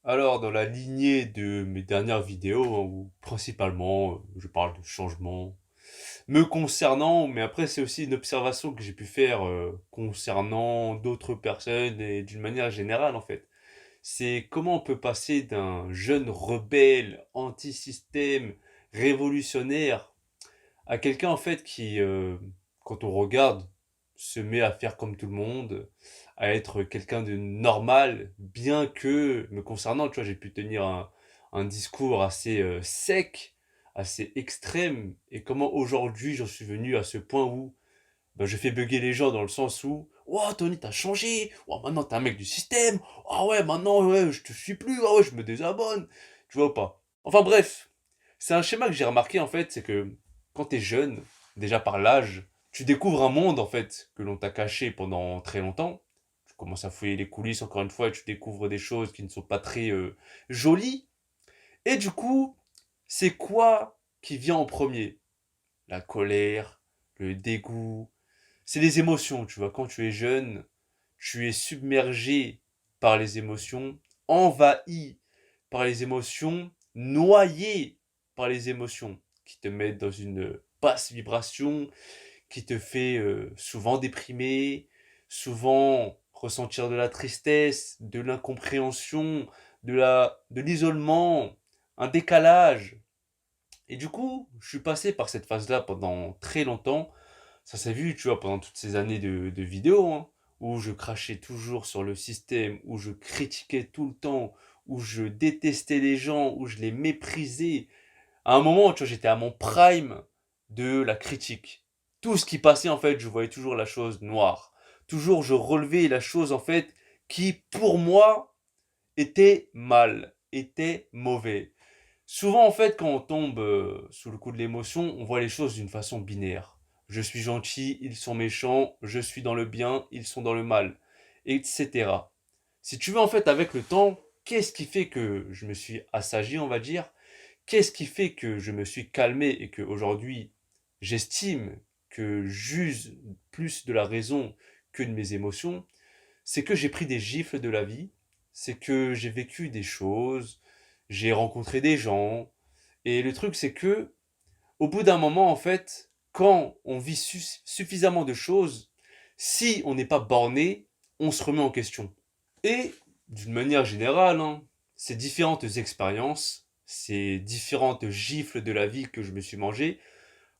Alors, dans la lignée de mes dernières vidéos, hein, où principalement je parle de changements me concernant, mais après c'est aussi une observation que j'ai pu faire concernant d'autres personnes et d'une manière générale en fait. C'est comment on peut passer d'un jeune rebelle, anti-système, révolutionnaire, à quelqu'un en fait qui, quand on regarde, se met à faire comme tout le monde, à être quelqu'un de normal, bien que, me concernant, tu vois, j'ai pu tenir un discours assez sec, assez extrême, et comment aujourd'hui j'en suis venu à ce point où ben, je fais bugger les gens dans le sens où, oh Tony, t'as changé, oh maintenant t'es un mec du système, ah ouais, maintenant ouais, je te suis plus, ah ouais, je me désabonne, tu vois ou pas. Enfin bref, c'est un schéma que j'ai remarqué en fait, c'est que quand t'es jeune, déjà par l'âge, tu découvres un monde en fait que l'on t'a caché pendant très longtemps. Tu commences à fouiller les coulisses encore une fois et tu découvres des choses qui ne sont pas très jolies. Et du coup, c'est quoi qui vient en premier? La colère, le dégoût, c'est les émotions, tu vois. Quand tu es jeune, tu es submergé par les émotions, envahi par les émotions, noyé par les émotions, qui te mettent dans une basse vibration, qui te fait souvent déprimer, souvent ressentir de la tristesse, de l'incompréhension, de l'isolement, un décalage. Et du coup, je suis passé par cette phase-là pendant très longtemps. Ça s'est vu, tu vois, pendant toutes ces années de vidéos, hein, où je crachais toujours sur le système, où je critiquais tout le temps, où je détestais les gens, où je les méprisais. À un moment, tu vois, j'étais à mon prime de la critique. Tout ce qui passait, en fait, je voyais toujours la chose noire. Toujours, je relevais la chose, en fait, qui, pour moi, était mal, était mauvais. Souvent, en fait, quand on tombe sous le coup de l'émotion, on voit les choses d'une façon binaire. Je suis gentil, ils sont méchants, je suis dans le bien, ils sont dans le mal, etc. Si tu veux, en fait, avec le temps, qu'est-ce qui fait que je me suis assagi, on va dire? Qu'est-ce qui fait que je me suis calmé et que aujourd'hui, j'estime que j'use plus de la raison que de mes émotions? C'est que j'ai pris des gifles de la vie, c'est que j'ai vécu des choses, j'ai rencontré des gens, et le truc c'est que, au bout d'un moment, en fait, quand on vit suffisamment de choses, si on n'est pas borné, on se remet en question. Et, d'une manière générale, hein, ces différentes expériences, ces différentes gifles de la vie que je me suis mangé,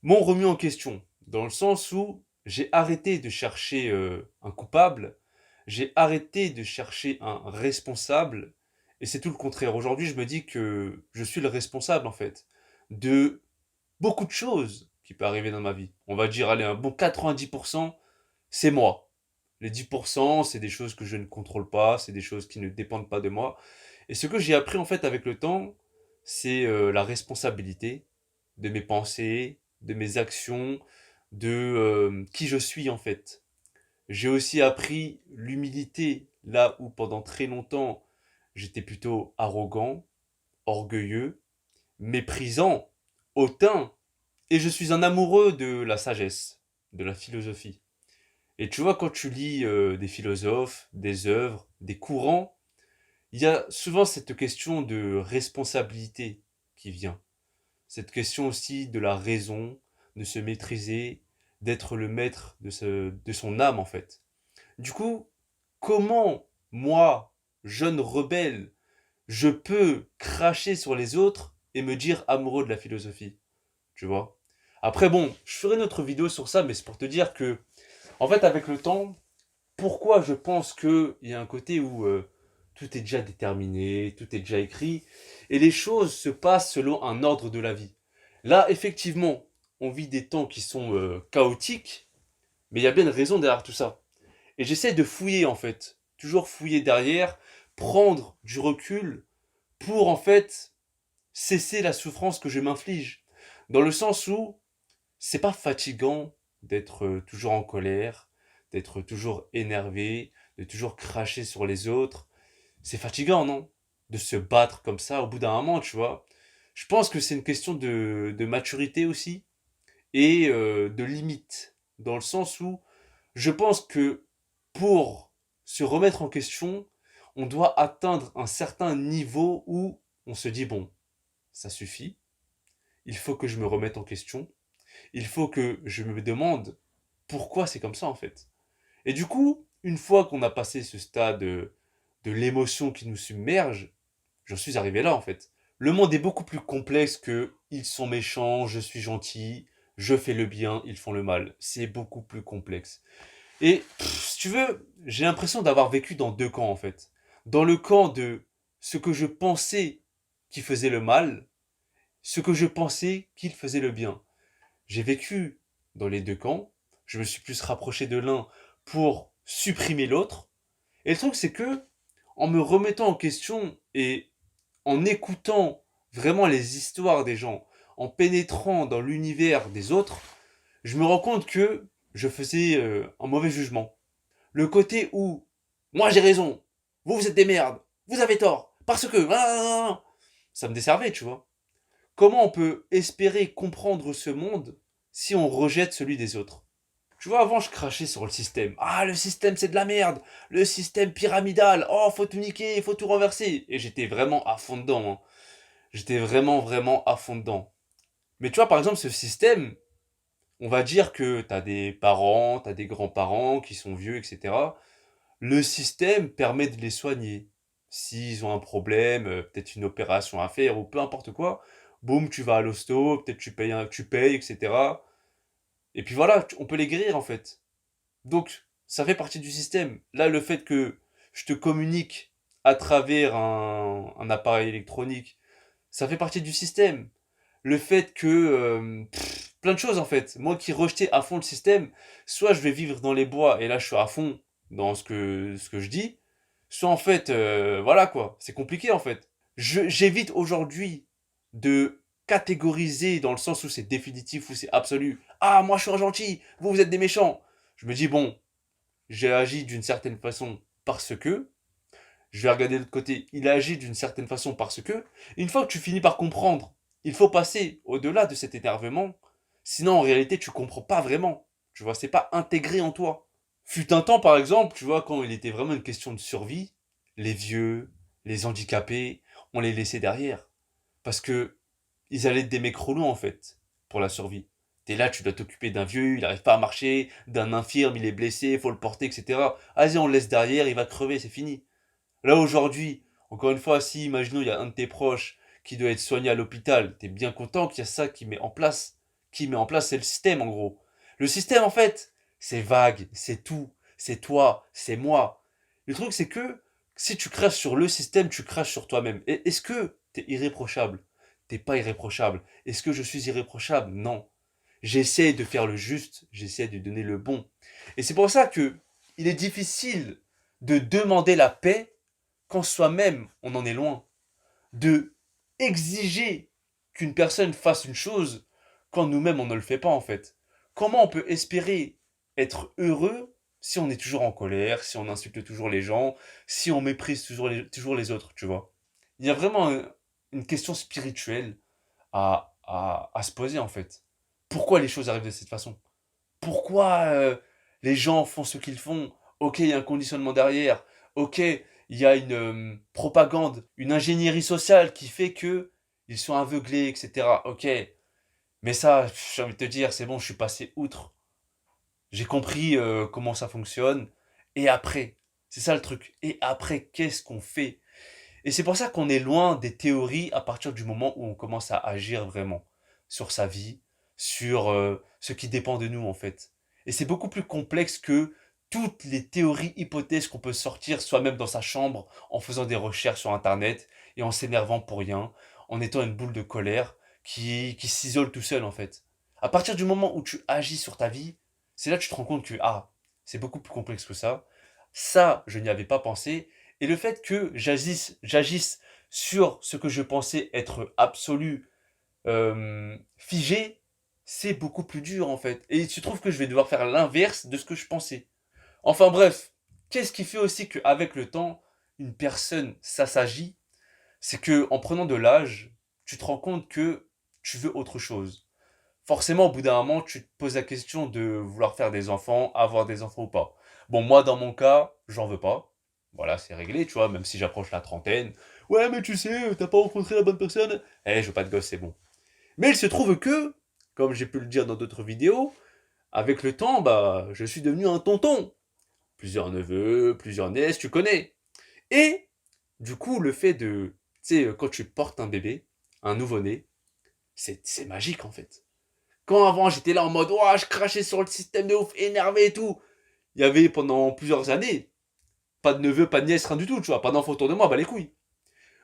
m'ont remis en question, dans le sens où j'ai arrêté de chercher un coupable, j'ai arrêté de chercher un responsable, et c'est tout le contraire. Aujourd'hui, je me dis que je suis le responsable, en fait, de beaucoup de choses qui peuvent arriver dans ma vie. On va dire, allez, un bon 90%, c'est moi. Les 10%, c'est des choses que je ne contrôle pas, c'est des choses qui ne dépendent pas de moi. Et ce que j'ai appris, en fait, avec le temps, c'est la responsabilité de mes pensées, de mes actions, de qui je suis en fait. J'ai aussi appris l'humilité là où pendant très longtemps j'étais plutôt arrogant, orgueilleux, méprisant, hautain. Et je suis un amoureux de la sagesse, de la philosophie. Et tu vois, quand tu lis des philosophes, des œuvres, des courants, il y a souvent cette question de responsabilité qui vient. Cette question aussi de la raison, de se maîtriser, d'être le maître de son âme en fait. Du coup, comment moi, jeune rebelle, je peux cracher sur les autres et me dire amoureux de la philosophie, tu vois? Après bon, je ferai une autre vidéo sur ça, mais c'est pour te dire que, en fait, avec le temps, pourquoi je pense qu'il y a un côté où tout est déjà déterminé, tout est déjà écrit, et les choses se passent selon un ordre de la vie. Là, effectivement, on vit des temps qui sont chaotiques, mais il y a bien une raison derrière tout ça. Et j'essaie de fouiller, en fait, toujours fouiller derrière, prendre du recul pour, en fait, cesser la souffrance que je m'inflige. Dans le sens où c'est pas fatigant d'être toujours en colère, d'être toujours énervé, de toujours cracher sur les autres. C'est fatigant, non? De se battre comme ça au bout d'un moment, tu vois. Je pense que c'est une question de maturité aussi et de limite. Dans le sens où je pense que pour se remettre en question, on doit atteindre un certain niveau où on se dit, bon, ça suffit, il faut que je me remette en question, il faut que je me demande pourquoi c'est comme ça en fait. Et du coup, une fois qu'on a passé ce stade de l'émotion qui nous submerge, j'en suis arrivé là en fait. Le monde est beaucoup plus complexe que ils sont méchants, je suis gentil, je fais le bien, ils font le mal. C'est beaucoup plus complexe. Et si tu veux, j'ai l'impression d'avoir vécu dans deux camps en fait. Dans le camp de ce que je pensais qui faisait le mal, ce que je pensais qu'il faisait le bien. J'ai vécu dans les deux camps, je me suis plus rapproché de l'un pour supprimer l'autre. Et le truc c'est que, en me remettant en question et en écoutant vraiment les histoires des gens, en pénétrant dans l'univers des autres, je me rends compte que je faisais un mauvais jugement. Le côté où moi j'ai raison, vous êtes des merdes, vous avez tort, parce que ça me desservait, tu vois. Comment on peut espérer comprendre ce monde si on rejette celui des autres? Tu vois, avant je crachais sur le système. Ah, le système c'est de la merde, le système pyramidal, oh faut tout niquer, faut tout renverser. Et j'étais vraiment à fond dedans, hein. J'étais vraiment à fond dedans. Mais tu vois, par exemple, ce système, on va dire que t'as des parents, t'as des grands-parents qui sont vieux, etc. Le système permet de les soigner. S'ils ont un problème, peut-être une opération à faire ou peu importe quoi, boum, tu vas à l'hosto, peut-être tu payes, etc. Et puis voilà, on peut les guérir en fait. Donc, ça fait partie du système. Là, le fait que je te communique à travers un appareil électronique, ça fait partie du système. Le fait que plein de choses en fait. Moi qui rejetais à fond le système, soit je vais vivre dans les bois et là je suis à fond dans ce que je dis, soit en fait voilà quoi, c'est compliqué en fait. J'évite aujourd'hui de catégoriser dans le sens où c'est définitif, où c'est absolu. Ah moi je suis un gentil, vous êtes des méchants. Je me dis bon, j'ai agi d'une certaine façon parce que, je vais regarder de l'autre côté, il agit d'une certaine façon parce que, une fois que tu finis par comprendre, il faut passer au-delà de cet énervement, sinon en réalité tu comprends pas vraiment, tu vois, c'est pas intégré en toi. Fut un temps par exemple, tu vois, quand il était vraiment une question de survie, les vieux, les handicapés, on les laissait derrière, parce que ils allaient être des mecs relous en fait, pour la survie. T'es là, tu dois t'occuper d'un vieux, il n'arrive pas à marcher, d'un infirme, il est blessé, faut le porter, etc. Vas-y, on le laisse derrière, il va crever, c'est fini. Là aujourd'hui, encore une fois, si imaginons il y a un de tes proches qui doit être soigné à l'hôpital, t'es bien content qu'il y a ça qui met en place. Qui met en place, c'est le système en gros. Le système en fait, c'est vague, c'est tout, c'est toi, c'est moi. Le truc c'est que si tu craches sur le système, tu craches sur toi-même. Et est-ce que t'es irréprochable? T'es pas irréprochable. Est-ce que je suis irréprochable? Non. J'essaie de faire le juste, j'essaie de donner le bon. Et c'est pour ça que il est difficile de demander la paix quand soi-même on en est loin, de exiger qu'une personne fasse une chose quand nous-mêmes on ne le fait pas en fait. Comment on peut espérer être heureux si on est toujours en colère, si on insulte toujours les gens, si on méprise toujours les autres, tu vois? Il y a vraiment une question spirituelle à se poser en fait. Pourquoi les choses arrivent de cette façon? Pourquoi les gens font ce qu'ils font? Ok, il y a un conditionnement derrière. Ok, il y a une propagande, une ingénierie sociale qui fait que ils sont aveuglés, etc. Ok, mais ça, j'ai envie de te dire, c'est bon, je suis passé outre. J'ai compris comment ça fonctionne. Et après, c'est ça le truc. Et après, qu'est-ce qu'on fait? Et c'est pour ça qu'on est loin des théories à partir du moment où on commence à agir vraiment sur sa vie, sur ce qui dépend de nous en fait. Et c'est beaucoup plus complexe que toutes les théories, hypothèses qu'on peut sortir soi-même dans sa chambre en faisant des recherches sur Internet et en s'énervant pour rien, en étant une boule de colère qui s'isole tout seul en fait. À partir du moment où tu agis sur ta vie, c'est là que tu te rends compte que ah, c'est beaucoup plus complexe que ça. Ça, je n'y avais pas pensé et le fait que j'agisse sur ce que je pensais être absolu, figé, c'est beaucoup plus dur en fait. Et il se trouve que je vais devoir faire l'inverse de ce que je pensais. Enfin bref, qu'est-ce qui fait aussi qu'avec le temps, une personne s'assagit? C'est que en prenant de l'âge, tu te rends compte que tu veux autre chose. Forcément, au bout d'un moment, tu te poses la question de vouloir faire des enfants, avoir des enfants ou pas. Bon, moi, dans mon cas, j'en veux pas. Voilà, c'est réglé, tu vois, même si j'approche la trentaine. Ouais, mais tu sais, t'as pas rencontré la bonne personne. Eh, je veux pas de gosse, c'est bon. Mais il se trouve que, comme j'ai pu le dire dans d'autres vidéos, avec le temps, bah, je suis devenu un tonton. Plusieurs neveux, plusieurs nièces, tu connais. Et, du coup, le fait de, tu sais, quand tu portes un bébé, un nouveau-né, c'est magique, en fait. Quand avant, j'étais là en mode, ouah, je crachais sur le système de ouf, énervé et tout. Il y avait pendant plusieurs années, pas de neveu, pas de nièce, rien du tout, tu vois, pas d'enfant autour de moi, bah les couilles.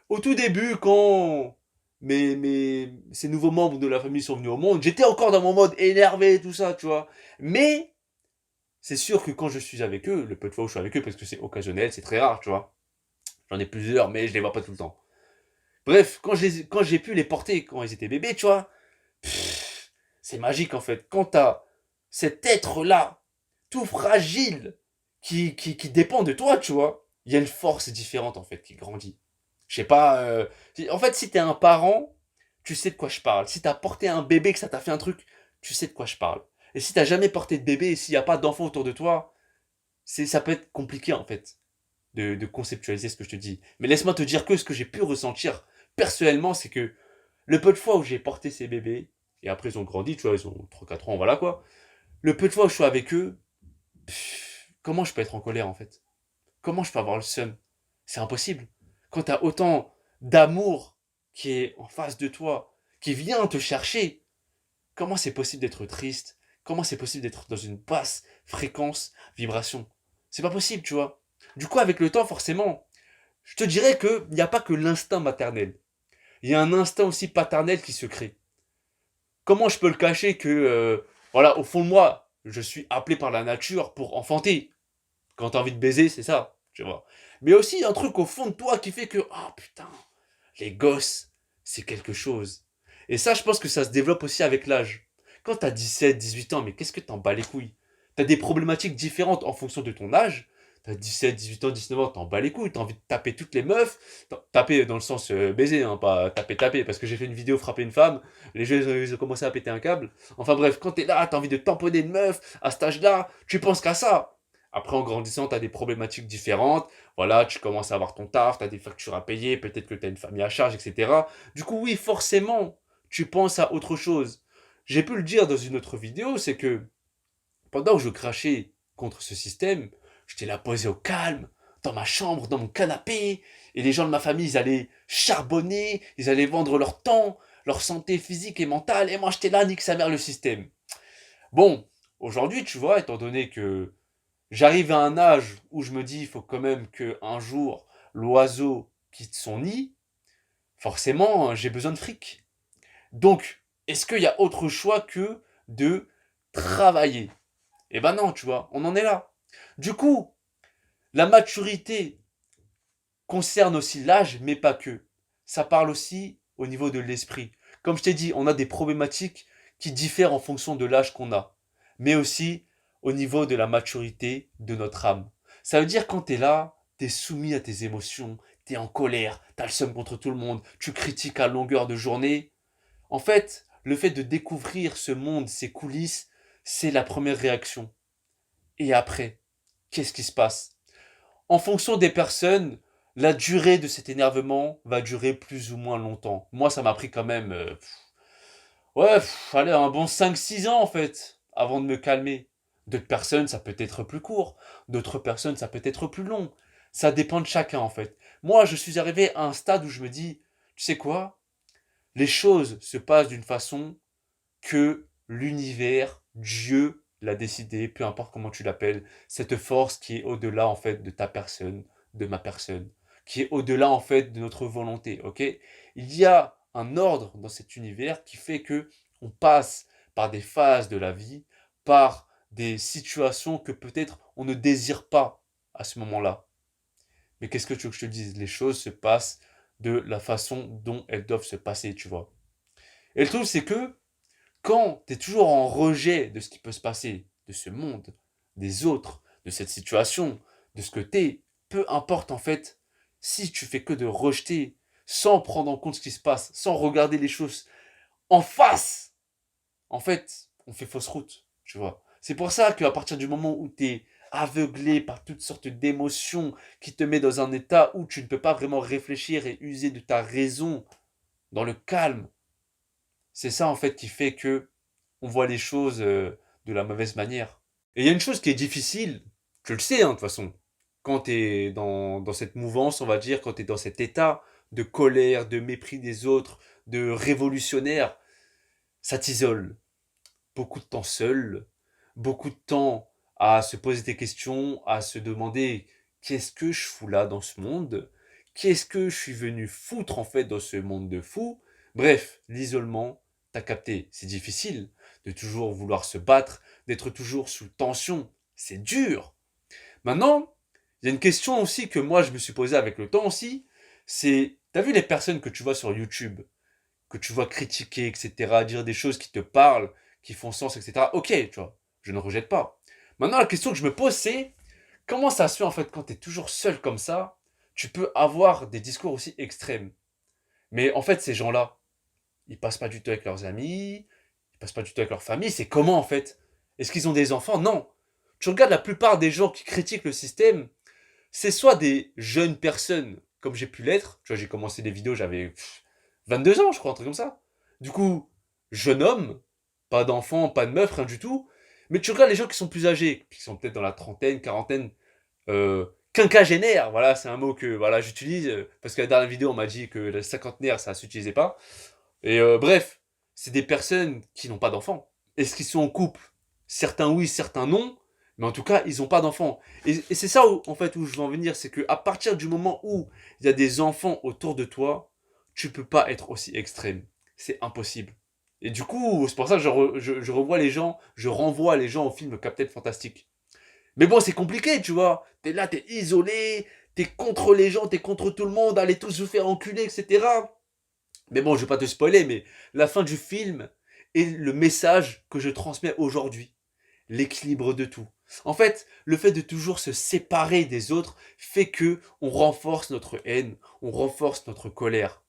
Au tout début, quand ces nouveaux membres de la famille sont venus au monde, j'étais encore dans mon mode énervé et tout ça, tu vois. Mais, c'est sûr que quand je suis avec eux, le peu de fois où je suis avec eux, parce que c'est occasionnel, c'est très rare, tu vois. J'en ai plusieurs, mais je les vois pas tout le temps. Bref, quand j'ai pu les porter quand ils étaient bébés, tu vois, c'est magique en fait. Quand t'as cet être-là, tout fragile, qui dépend de toi, tu vois, il y a une force différente en fait qui grandit. Je sais pas. En fait, si t'es un parent, tu sais de quoi je parle. Si t'as porté un bébé, que ça t'a fait un truc, tu sais de quoi je parle. Et si t'as jamais porté de bébé et s'il n'y a pas d'enfant autour de toi, ça peut être compliqué en fait de conceptualiser ce que je te dis. Mais laisse-moi te dire que ce que j'ai pu ressentir personnellement, c'est que le peu de fois où j'ai porté ces bébés, et après ils ont grandi, tu vois, ils ont 3 4 ans, voilà quoi. Le peu de fois où je suis avec eux, comment je peux être en colère en fait? Comment je peux avoir le seum? C'est impossible. Quand t'as autant d'amour qui est en face de toi, qui vient te chercher, comment c'est possible d'être triste? Comment c'est possible d'être dans une basse fréquence, vibration? C'est pas possible, tu vois. Du coup, avec le temps, forcément, je te dirais qu'il n'y a pas que l'instinct maternel. Il y a un instinct aussi paternel qui se crée. Comment je peux le cacher que, voilà, au fond de moi, je suis appelé par la nature pour enfanter. Quand t'as envie de baiser, c'est ça, tu vois. Mais aussi, il y a un truc au fond de toi qui fait que, oh putain, les gosses, c'est quelque chose. Et ça, je pense que ça se développe aussi avec l'âge. Quand t'as 17, 18 ans, mais qu'est-ce que t'en bats les couilles? T'as des problématiques différentes en fonction de ton âge. T'as 17, 18 ans, 19 ans, t'en bats les couilles. T'as envie de taper toutes les meufs. Taper dans le sens baiser, hein, pas taper. Parce que j'ai fait une vidéo frapper une femme. Les jeux, ils ont commencé à péter un câble. Enfin bref, quand t'es là, t'as envie de tamponner une meuf. À cet âge-là, tu penses qu'à ça. Après, en grandissant, t'as des problématiques différentes. Voilà, tu commences à avoir ton taf, t'as des factures à payer, peut-être que t'as une famille à charge, etc. Du coup, oui, forcément, tu penses à autre chose. J'ai pu le dire dans une autre vidéo, c'est que pendant que je crachais contre ce système, j'étais là posé au calme, dans ma chambre, dans mon canapé, et les gens de ma famille, ils allaient charbonner, ils allaient vendre leur temps, leur santé physique et mentale, et moi j'étais là, nique sa mère le système. Bon, aujourd'hui, tu vois, étant donné que j'arrive à un âge où je me dis, il faut quand même que un jour l'oiseau quitte son nid, forcément, j'ai besoin de fric. Donc, est-ce qu'il y a autre choix que de travailler? Eh ben non, tu vois, on en est là. Du coup, la maturité concerne aussi l'âge, mais pas que. Ça parle aussi au niveau de l'esprit. Comme je t'ai dit, on a des problématiques qui diffèrent en fonction de l'âge qu'on a, mais aussi au niveau de la maturité de notre âme. Ça veut dire quand t'es là, t'es soumis à tes émotions, t'es en colère, t'as le seum contre tout le monde, tu critiques à longueur de journée. En fait, le fait de découvrir ce monde, ces coulisses, c'est la première réaction. Et après, qu'est-ce qui se passe? En fonction des personnes, la durée de cet énervement va durer plus ou moins longtemps. Moi, ça m'a pris quand même, allez, un bon 5 6 ans en fait, avant de me calmer. D'autres personnes, ça peut être plus court. D'autres personnes, ça peut être plus long. Ça dépend de chacun en fait. Moi, je suis arrivé à un stade où je me dis, tu sais quoi? Les choses se passent d'une façon que l'univers, Dieu l'a décidé, peu importe comment tu l'appelles, cette force qui est au-delà en fait de ta personne, de ma personne, qui est au-delà en fait de notre volonté, ok? Il y a un ordre dans cet univers qui fait que on passe par des phases de la vie, par des situations que peut-être on ne désire pas à ce moment-là. Mais qu'est-ce que tu veux que je te dise? Les choses se passent de la façon dont elles doivent se passer, tu vois. Et le truc, c'est que quand tu es toujours en rejet de ce qui peut se passer, de ce monde, des autres, de cette situation, de ce que tu es, peu importe en fait, si tu fais que de rejeter, sans prendre en compte ce qui se passe, sans regarder les choses en face, en fait, on fait fausse route, tu vois. C'est pour ça qu'à partir du moment où tu es aveuglé par toutes sortes d'émotions, qui te met dans un état où tu ne peux pas vraiment réfléchir et user de ta raison dans le calme. C'est ça en fait qui fait que on voit les choses de la mauvaise manière. Et il y a une chose qui est difficile, tu le sais hein, de toute façon, quand tu es dans cette mouvance, on va dire, quand tu es dans cet état de colère, de mépris des autres, de révolutionnaire, ça t'isole. Beaucoup de temps seul, beaucoup de temps à se poser des questions, à se demander qu'est-ce que je fous là dans ce monde? Qu'est-ce que je suis venu foutre en fait dans ce monde de fous? Bref, l'isolement, t'as capté, c'est difficile de toujours vouloir se battre, d'être toujours sous tension, c'est dur. Maintenant, il y a une question aussi que moi je me suis posée avec le temps aussi, c'est, t'as vu les personnes que tu vois sur YouTube, que tu vois critiquer, etc., dire des choses qui te parlent, qui font sens, etc. Ok, tu vois, je ne rejette pas. Maintenant, la question que je me pose, c'est comment ça se fait en fait quand tu es toujours seul comme ça, tu peux avoir des discours aussi extrêmes. Mais en fait, ces gens-là, ils passent pas du temps avec leurs amis, ils passent pas du temps avec leur famille. C'est comment en fait? Est-ce qu'ils ont des enfants? Non. Tu regardes la plupart des gens qui critiquent le système, c'est soit des jeunes personnes, comme j'ai pu l'être. Tu vois, j'ai commencé les vidéos, j'avais 22 ans, je crois, un truc comme ça. Du coup, jeune homme, pas d'enfant, pas de meuf, rien du tout. Mais tu regardes les gens qui sont plus âgés, qui sont peut-être dans la trentaine, quarantaine, quinquagénaire, voilà, c'est un mot que voilà, j'utilise, parce que la dernière vidéo, on m'a dit que le cinquantenaire, ça s'utilisait pas. Et bref, c'est des personnes qui n'ont pas d'enfants. Est-ce qu'ils sont en couple? Certains oui, certains non. Mais en tout cas, ils n'ont pas d'enfants. Et c'est ça où, en fait où je veux en venir, c'est que à partir du moment où il y a des enfants autour de toi, tu peux pas être aussi extrême. C'est impossible. Et du coup, c'est pour ça que je revois les gens, je renvoie les gens au film Captain Fantastic. Mais bon, c'est compliqué, tu vois. T'es là, t'es isolé, t'es contre les gens, t'es contre tout le monde, allez tous vous faire enculer, etc. Mais bon, je vais pas te spoiler, mais la fin du film est le message que je transmets aujourd'hui. L'équilibre de tout. En fait, le fait de toujours se séparer des autres fait que on renforce notre haine, on renforce notre colère.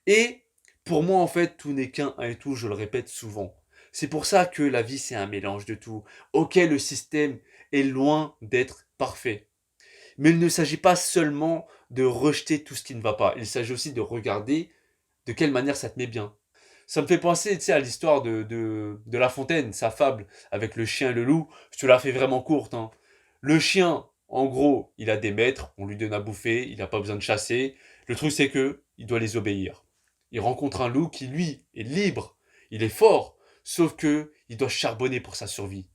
Et pour moi, en fait, tout n'est qu'un et tout, je le répète souvent. C'est pour ça que la vie, c'est un mélange de tout. Ok, le système est loin d'être parfait. Mais il ne s'agit pas seulement de rejeter tout ce qui ne va pas. Il s'agit aussi de regarder de quelle manière ça te met bien. Ça me fait penser, tu sais, à l'histoire de La Fontaine, sa fable avec le chien et le loup. Je te la fais vraiment courte, hein. Le chien, en gros, il a des maîtres, on lui donne à bouffer, il n'a pas besoin de chasser. Le truc, c'est que il doit les obéir. Il rencontre un loup qui, lui, est libre, il est fort, sauf que il doit charbonner pour sa survie.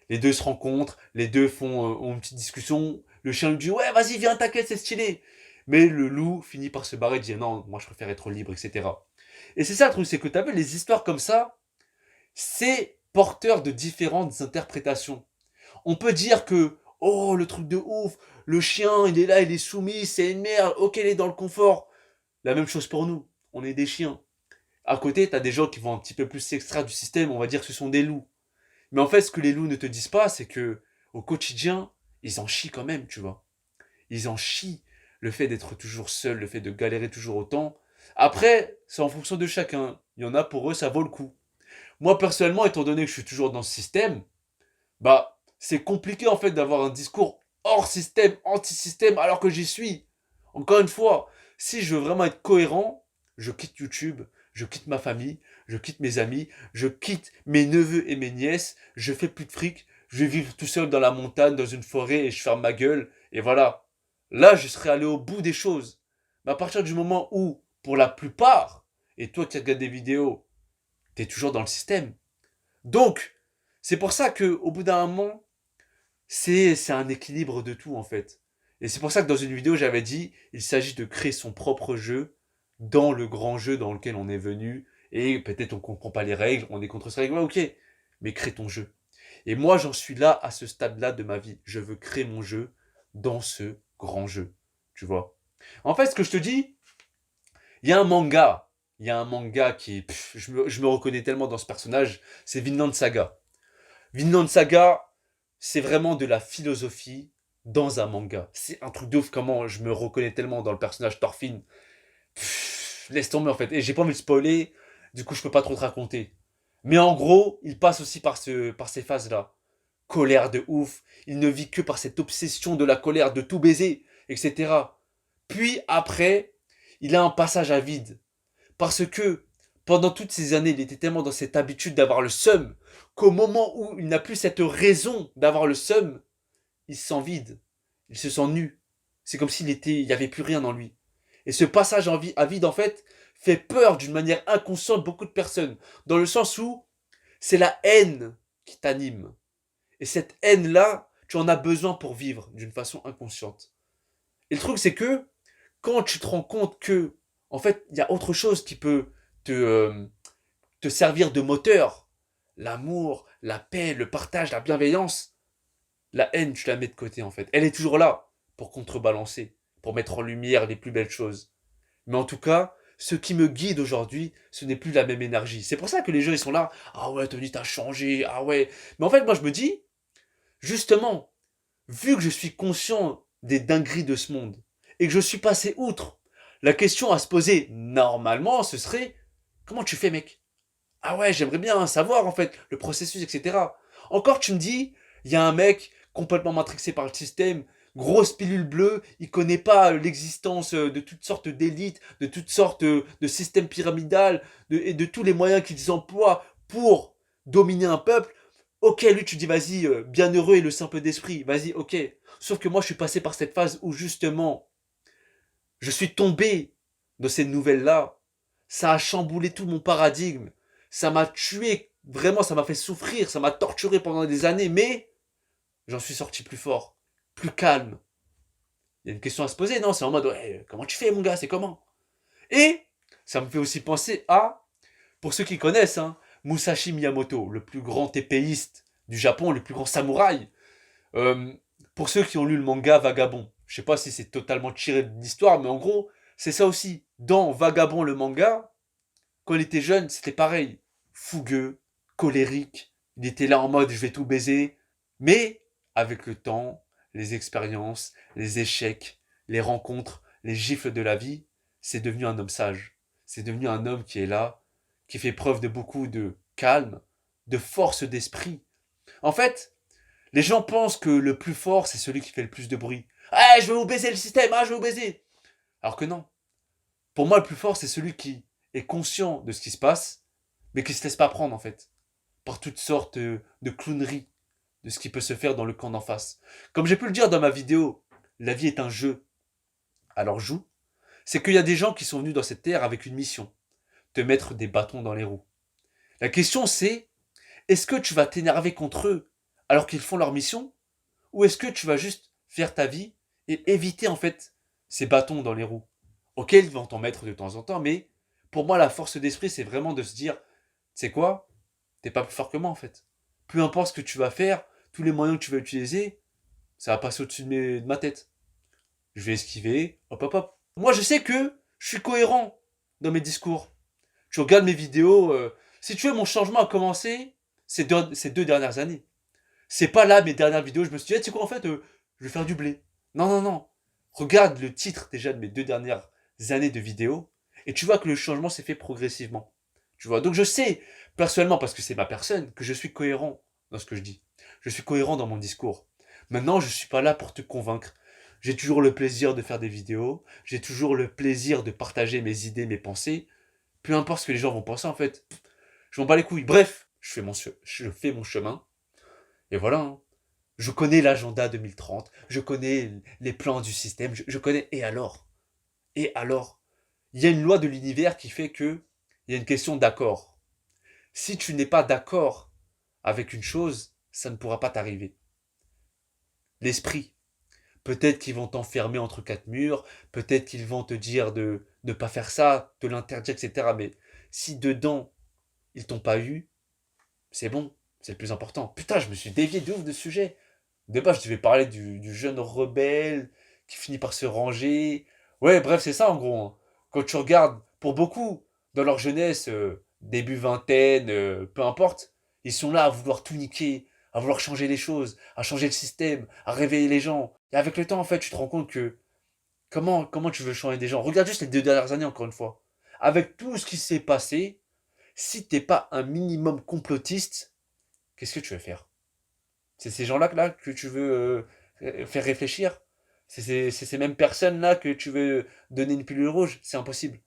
Les deux se rencontrent, les deux ont une petite discussion. Le chien lui dit ouais, vas-y, viens, t'inquiète, c'est stylé. Mais le loup finit par se barrer et dit non, moi je préfère être libre, etc. Et c'est ça le truc, c'est que tu as vu les histoires comme ça, c'est porteur de différentes interprétations. On peut dire que, oh, le truc de ouf, le chien, il est là, il est soumis, c'est une merde, ok, il est dans le confort. La même chose pour nous, on est des chiens. À côté, tu as des gens qui vont un petit peu plus s'extraire du système, on va dire que ce sont des loups. Mais en fait, ce que les loups ne te disent pas, c'est que au quotidien, ils en chient quand même, tu vois. Ils en chient. Le fait d'être toujours seul, le fait de galérer toujours autant. Après, c'est en fonction de chacun. Il y en a pour eux, ça vaut le coup. Moi, personnellement, étant donné que je suis toujours dans ce système, bah, c'est compliqué en fait d'avoir un discours hors système, anti-système, alors que j'y suis. Encore une fois, si je veux vraiment être cohérent, je quitte YouTube, je quitte ma famille, je quitte mes amis, je quitte mes neveux et mes nièces, je fais plus de fric, je vais vivre tout seul dans la montagne, dans une forêt et je ferme ma gueule, et voilà. Là, je serais allé au bout des choses. Mais à partir du moment où, pour la plupart, et toi qui regardes des vidéos, t'es toujours dans le système. Donc, c'est pour ça que au bout d'un moment, c'est un équilibre de tout en fait. Et c'est pour ça que dans une vidéo, j'avais dit, il s'agit de créer son propre jeu dans le grand jeu dans lequel on est venu. Et peut-être on comprend pas les règles, on est contre ces règles, ouais, ok. Mais crée ton jeu. Et moi, j'en suis là à ce stade-là de ma vie. Je veux créer mon jeu dans ce grand jeu. Tu vois. En fait, ce que je te dis, il y a un manga. Il y a un manga qui, je me reconnais tellement dans ce personnage. C'est Vinland Saga. Vinland Saga, c'est vraiment de la philosophie dans un manga. C'est un truc de ouf comment je me reconnais tellement dans le personnage Thorfinn. Laisse tomber en fait. Et j'ai pas envie de spoiler, du coup je peux pas trop te raconter. Mais en gros, il passe aussi par ces phases-là. colère de ouf. Il ne vit que par cette obsession de la colère, de tout baiser, etc. Puis après, il a un passage à vide. Parce que pendant toutes ces années, il était tellement dans cette habitude d'avoir le seum qu'au moment où il n'a plus cette raison d'avoir le seum, il se sent vide. Il se sent nu. C'est comme il n'y avait plus rien en lui. Et ce passage à vide, en fait, fait peur d'une manière inconsciente beaucoup de personnes. Dans le sens où c'est la haine qui t'anime. Et cette haine-là, tu en as besoin pour vivre d'une façon inconsciente. Et le truc, c'est que quand tu te rends compte que, en fait, il y a autre chose qui peut te servir de moteur, l'amour, la paix, le partage, la bienveillance, la haine, tu la mets de côté, en fait. Elle est toujours là pour contrebalancer, pour mettre en lumière les plus belles choses. Mais en tout cas, ce qui me guide aujourd'hui, ce n'est plus la même énergie. C'est pour ça que les gens, ils sont là. Ah ouais, Tony, t'as changé. Ah ouais. Mais en fait, moi, je me dis, justement, vu que je suis conscient des dingueries de ce monde et que je suis passé outre, la question à se poser normalement, ce serait comment tu fais, mec? Ah ouais, j'aimerais bien savoir en fait le processus, etc. Encore, tu me dis, il y a un mec complètement matrixé par le système, grosse pilule bleue, il connaît pas l'existence de toutes sortes d'élites, de toutes sortes de systèmes pyramidales et de tous les moyens qu'ils emploient pour dominer un peuple. Ok, lui, tu dis, vas-y, bienheureux et le simple d'esprit, vas-y, ok. Sauf que moi, je suis passé par cette phase où justement, je suis tombé dans ces nouvelles-là. Ça a chamboulé tout mon paradigme. Ça m'a tué, vraiment, ça m'a fait souffrir, ça m'a torturé pendant des années, mais j'en suis sorti plus fort, plus calme. Il y a une question à se poser, non? C'est en mode, ouais, comment tu fais, mon gars? C'est comment? Et ça me fait aussi penser à, pour ceux qui connaissent, hein, Musashi Miyamoto, le plus grand épéiste du Japon, le plus grand samouraï. Euh, pour ceux qui ont lu le manga Vagabond, je sais pas si c'est totalement tiré de l'histoire, mais en gros, c'est ça aussi. Dans Vagabond le manga, quand il était jeune, c'était pareil. Fougueux, colérique, il était là en mode je vais tout baiser. Mais avec le temps, les expériences, les échecs, les rencontres, les gifles de la vie, c'est devenu un homme sage. C'est devenu un homme qui est là, qui fait preuve de beaucoup de calme, de force d'esprit. En fait, les gens pensent que le plus fort, c'est celui qui fait le plus de bruit. Ah, je vais vous baiser le système, ah, je vais vous baiser. Alors que non. Pour moi, le plus fort, c'est celui qui est conscient de ce qui se passe, mais qui se laisse pas prendre, en fait, par toutes sortes de clowneries de ce qui peut se faire dans le camp d'en face. Comme j'ai pu le dire dans ma vidéo, la vie est un jeu. Alors joue. C'est qu'il y a des gens qui sont venus dans cette terre avec une mission. Te mettre des bâtons dans les roues. La question c'est, est-ce que tu vas t'énerver contre eux alors qu'ils font leur mission? Ou est-ce que tu vas juste faire ta vie et éviter en fait ces bâtons dans les roues? Ok, ils vont t'en mettre de temps en temps, mais pour moi la force d'esprit c'est vraiment de se dire, tu sais quoi? T'es pas plus fort que moi en fait. Peu importe ce que tu vas faire, tous les moyens que tu vas utiliser, ça va passer au-dessus de ma tête. Je vais esquiver, hop hop hop. Moi je sais que je suis cohérent dans mes discours. Tu regardes mes vidéos, si tu veux mon changement a commencé ces 2 dernières années. C'est pas là mes dernières vidéos, je me suis dit, tu sais quoi en fait, je vais faire du blé. Non, non, non. Regarde le titre déjà de mes 2 dernières années de vidéos et tu vois que le changement s'est fait progressivement. Tu vois, donc je sais, personnellement, parce que c'est ma personne, que je suis cohérent dans ce que je dis. Je suis cohérent dans mon discours. Maintenant, je suis pas là pour te convaincre. J'ai toujours le plaisir de faire des vidéos, j'ai toujours le plaisir de partager mes idées, mes pensées. Peu importe ce que les gens vont penser, en fait, je m'en bats les couilles. Bref, je fais mon chemin. Et voilà, hein. Je connais l'agenda 2030, je connais les plans du système, je connais. Et alors? Et alors? Il y a une loi de l'univers qui fait que il y a une question d'accord. Si tu n'es pas d'accord avec une chose, ça ne pourra pas t'arriver. L'esprit. Peut-être qu'ils vont t'enfermer entre quatre murs, peut-être qu'ils vont te dire de ne pas faire ça, te l'interdire, etc. Mais si dedans, ils t'ont pas eu, c'est bon, c'est le plus important. Putain, je me suis dévié de ouf de ce sujet. De base, je devais parler du jeune rebelle qui finit par se ranger. Ouais, bref, c'est ça en gros, hein. Quand tu regardes, pour beaucoup, dans leur jeunesse, début vingtaine, peu importe, ils sont là à vouloir tout niquer, à vouloir changer les choses, à changer le système, à réveiller les gens. Et avec le temps, en fait, tu te rends compte que comment tu veux changer des gens? Regarde juste les 2 dernières années, encore une fois. Avec tout ce qui s'est passé, si t'es pas un minimum complotiste, qu'est-ce que tu veux faire? C'est ces gens-là là que tu veux faire réfléchir. C'est ces mêmes personnes-là que tu veux donner une pilule rouge. C'est impossible.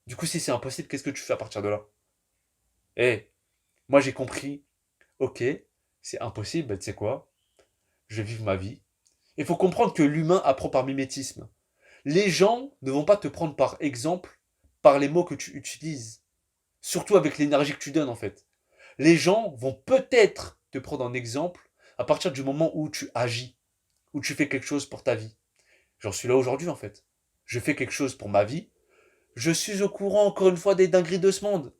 Du coup, si c'est impossible, qu'est-ce que tu fais à partir de là? Eh, moi j'ai compris. Ok, c'est impossible. Tu sais quoi? Je vais vivre ma vie. Il faut comprendre que l'humain apprend par mimétisme. Les gens ne vont pas te prendre par exemple par les mots que tu utilises. Surtout avec l'énergie que tu donnes en fait. Les gens vont peut-être te prendre en exemple à partir du moment où tu agis, où tu fais quelque chose pour ta vie. J'en suis là aujourd'hui en fait. Je fais quelque chose pour ma vie. Je suis au courant encore une fois des dingueries de ce monde.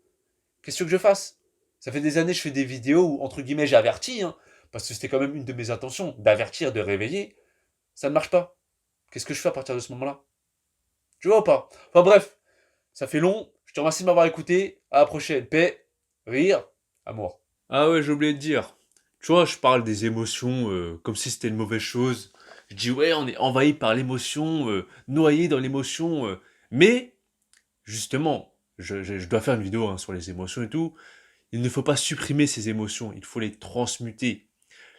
Qu'est-ce que je fasse? Ça fait des années que je fais des vidéos où, entre guillemets, j'avertis, hein, parce que c'était quand même une de mes intentions, d'avertir, de réveiller. Ça ne marche pas. Qu'est-ce que je fais à partir de ce moment-là? Tu vois ou pas? Enfin bref, ça fait long. Je te remercie de m'avoir écouté. À la prochaine. Paix, rire, amour. Ah ouais, j'ai oublié de dire. Tu vois, je parle des émotions comme si c'était une mauvaise chose. Je dis ouais, on est envahi par l'émotion, noyé dans l'émotion. Mais justement, je dois faire une vidéo hein, sur les émotions et tout. Il ne faut pas supprimer ces émotions, il faut les transmuter.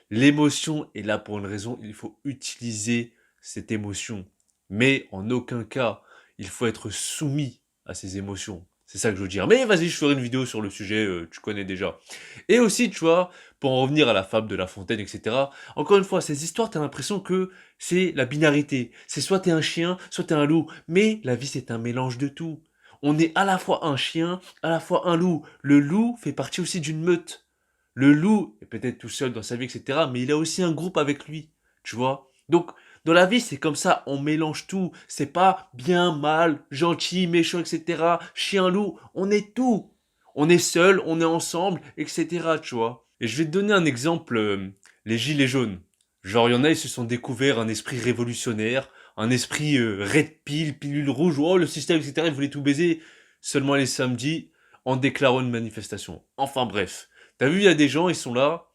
L'émotion est là pour une raison, il faut utiliser cette émotion. Mais en aucun cas, il faut être soumis à ces émotions. C'est ça que je veux dire. Mais vas-y, je ferai une vidéo sur le sujet, tu connais déjà. Et aussi, tu vois, pour en revenir à la fable de La Fontaine, etc. Encore une fois, ces histoires, t'as l'impression que c'est la binarité. C'est soit t'es un chien, soit t'es un loup. Mais la vie, c'est un mélange de tout. On est à la fois un chien, à la fois un loup. Le loup fait partie aussi d'une meute. Le loup est peut-être tout seul dans sa vie, etc. Mais il a aussi un groupe avec lui. Tu vois? Donc, dans la vie, c'est comme ça. On mélange tout. C'est pas bien, mal, gentil, méchant, etc. Chien, loup. On est tout. On est seul, on est ensemble, etc. Tu vois? Et je vais te donner un exemple. Les gilets jaunes. Genre, il y en a, ils se sont découverts un esprit révolutionnaire. Un esprit red pill, pilule rouge. Oh, le système, etc. Ils voulaient tout baiser. Seulement les samedis, en déclarant une manifestation. Enfin bref. T'as vu, il y a des gens, ils sont là,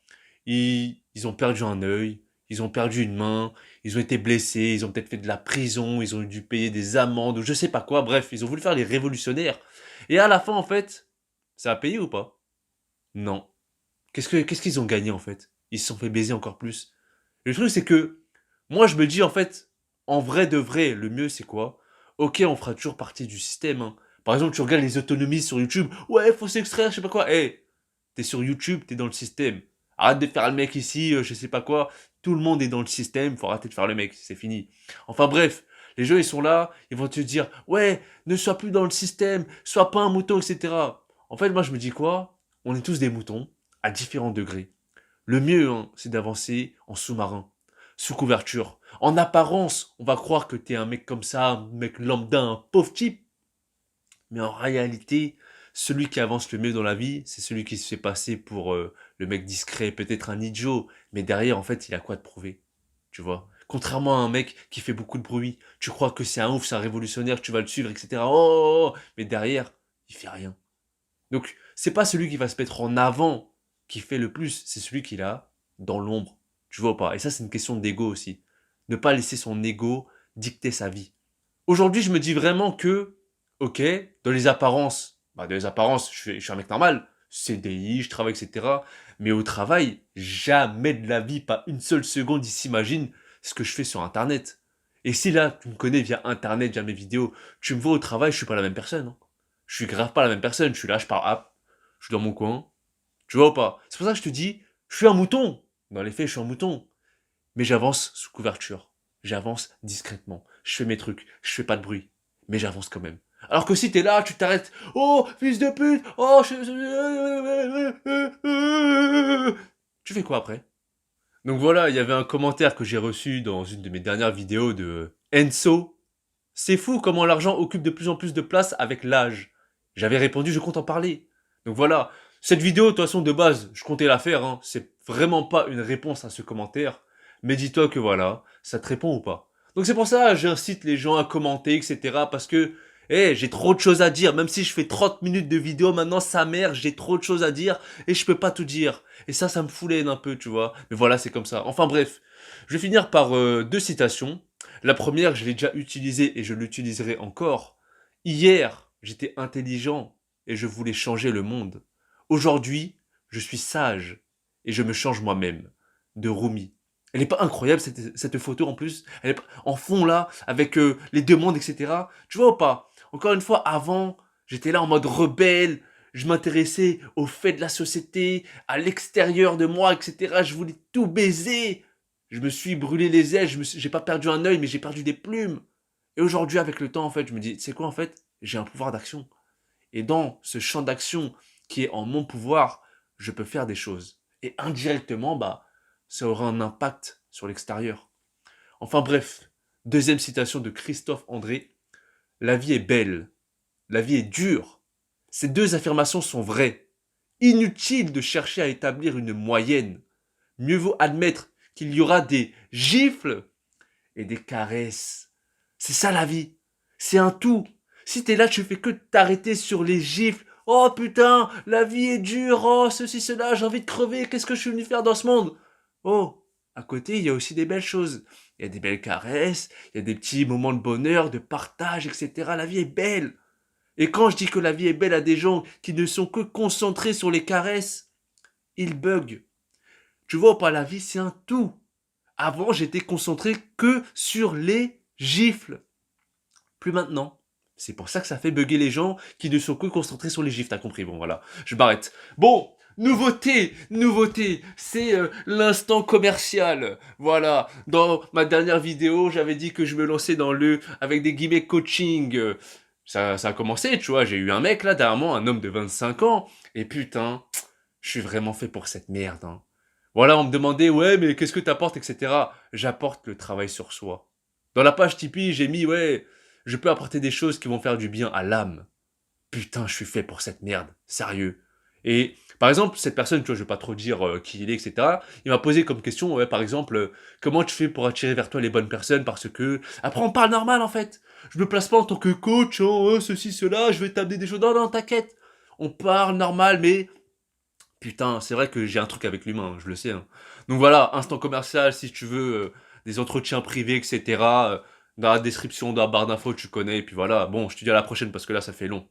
ils ont perdu un œil, ils ont perdu une main, ils ont été blessés, ils ont peut-être fait de la prison, ils ont dû payer des amendes ou je sais pas quoi, bref, ils ont voulu faire les révolutionnaires. Et à la fin, en fait, ça a payé ou pas? Non. Qu'est-ce qu'ils ont gagné, en fait? Ils se sont fait baiser encore plus. Le truc, c'est que, moi, je me dis, en fait, en vrai de vrai, le mieux, c'est quoi? Ok, on fera toujours partie du système, hein. Par exemple, tu regardes les autonomies sur YouTube, ouais, faut s'extraire, je sais pas quoi. Eh, t'es sur YouTube, t'es dans le système. Arrête de faire le mec ici, je sais pas quoi. Tout le monde est dans le système, faut arrêter de faire le mec, c'est fini. Enfin bref, les gens ils sont là, ils vont te dire, ouais, ne sois plus dans le système, sois pas un mouton, etc. En fait, moi je me dis quoi? On est tous des moutons, à différents degrés. Le mieux, hein, c'est d'avancer en sous-marin, sous couverture. En apparence, on va croire que t'es un mec comme ça, un mec lambda, un pauvre type. Mais en réalité, celui qui avance le mieux dans la vie, c'est celui qui se fait passer pour le mec discret, peut-être un idiot, mais derrière, en fait, il a quoi de prouver, tu vois. Contrairement à un mec qui fait beaucoup de bruit, tu crois que c'est un ouf, c'est un révolutionnaire, tu vas le suivre, etc. Mais derrière, il fait rien. Donc, c'est pas celui qui va se mettre en avant qui fait le plus, c'est celui qui est là, dans l'ombre. Tu vois ou pas? Et ça, c'est une question d'ego aussi. Ne pas laisser son ego dicter sa vie. Aujourd'hui, je me dis vraiment que, ok, dans les apparences, dans les apparences, je suis un mec normal, CDI, je travaille, etc. Mais au travail, jamais de la vie, pas une seule seconde, il s'imagine ce que je fais sur Internet. Et si là, tu me connais via Internet, via mes vidéos, tu me vois au travail, je suis pas la même personne, hein. Je suis grave pas la même personne, je suis là, je parle, hop, je suis dans mon coin, tu vois ou pas? C'est pour ça que je te dis, je suis un mouton. Dans les faits, je suis un mouton. Mais j'avance sous couverture. J'avance discrètement. Je fais mes trucs. Je fais pas de bruit. Mais j'avance quand même. Alors que si t'es là, tu t'arrêtes. Oh, fils de pute. Oh, tu fais quoi après? Donc voilà, il y avait un commentaire que j'ai reçu dans une de mes dernières vidéos de Enso. C'est fou comment l'argent occupe de plus en plus de place avec l'âge. J'avais répondu, je compte en parler. Donc voilà, cette vidéo, de toute façon, de base, je comptais la faire, hein. C'est vraiment pas une réponse à ce commentaire. Mais dis-toi que voilà, ça te répond ou pas. Donc c'est pour ça, j'incite les gens à commenter, etc. Parce que, j'ai trop de choses à dire. Même si je fais 30 minutes de vidéo, maintenant, sa mère, j'ai trop de choses à dire. Et je peux pas tout dire. Et ça me fout un peu, tu vois. Mais voilà, c'est comme ça. Enfin bref, je vais finir par deux citations. La première, je l'ai déjà utilisée et je l'utiliserai encore. Hier, j'étais intelligent et je voulais changer le monde. Aujourd'hui, je suis sage et je me change moi-même. de Rumi. Elle est pas incroyable cette photo en plus. Elle est en fond là, avec les deux mondes, etc. Tu vois ou pas? Encore une fois, avant, j'étais là en mode rebelle. Je m'intéressais aux faits de la société, à l'extérieur de moi, etc. Je voulais tout baiser. Je me suis brûlé les ailes. J'ai pas perdu un œil, mais j'ai perdu des plumes. Et aujourd'hui, avec le temps, en fait, je me dis, c'est quoi en fait? J'ai un pouvoir d'action. Et dans ce champ d'action qui est en mon pouvoir, je peux faire des choses. Et indirectement, bah, ça aura un impact sur l'extérieur. Enfin bref, deuxième citation de Christophe André. La vie est belle. La vie est dure. Ces deux affirmations sont vraies. Inutile de chercher à établir une moyenne. Mieux vaut admettre qu'il y aura des gifles et des caresses. C'est ça la vie. C'est un tout. Si t'es là, tu fais que t'arrêter sur les gifles. Oh putain, la vie est dure. Oh, ceci, cela, j'ai envie de crever. Qu'est-ce que je suis venu faire dans ce monde? Oh, à côté, il y a aussi des belles choses. Il y a des belles caresses, il y a des petits moments de bonheur, de partage, etc. La vie est belle. Et quand je dis que la vie est belle à des gens qui ne sont que concentrés sur les caresses, ils bug. Tu vois, pas la vie, c'est un tout. Avant, j'étais concentré que sur les gifles. Plus maintenant. C'est pour ça que ça fait bugger les gens qui ne sont que concentrés sur les gifles, t'as compris? Bon, voilà, je m'arrête. Bon, nouveauté, c'est l'instant commercial. Voilà, dans ma dernière vidéo, j'avais dit que je me lançais dans le, avec des guillemets, coaching. Ça a commencé, tu vois, j'ai eu un mec là, dernièrement, un homme de 25 ans, et putain, je suis vraiment fait pour cette merde, hein. Voilà, on me demandait, ouais, mais qu'est-ce que t'apportes, etc. J'apporte le travail sur soi. Dans la page Tipeee, j'ai mis, ouais, je peux apporter des choses qui vont faire du bien à l'âme. Putain, je suis fait pour cette merde, sérieux. Et par exemple, cette personne, tu vois, je vais pas trop dire qui il est, etc. Il m'a posé comme question, ouais, par exemple, comment tu fais pour attirer vers toi les bonnes personnes parce que après on parle normal en fait. Je me place pas en tant que coach, hein, ceci, cela, je vais t'amener des choses. Non, non, t'inquiète. On parle normal, mais putain, c'est vrai que j'ai un truc avec l'humain, je le sais, hein. Donc voilà, instant commercial, si tu veux, des entretiens privés, etc. Dans la description, dans la barre d'infos, tu connais, et puis voilà. Bon, je te dis à la prochaine parce que là, ça fait long.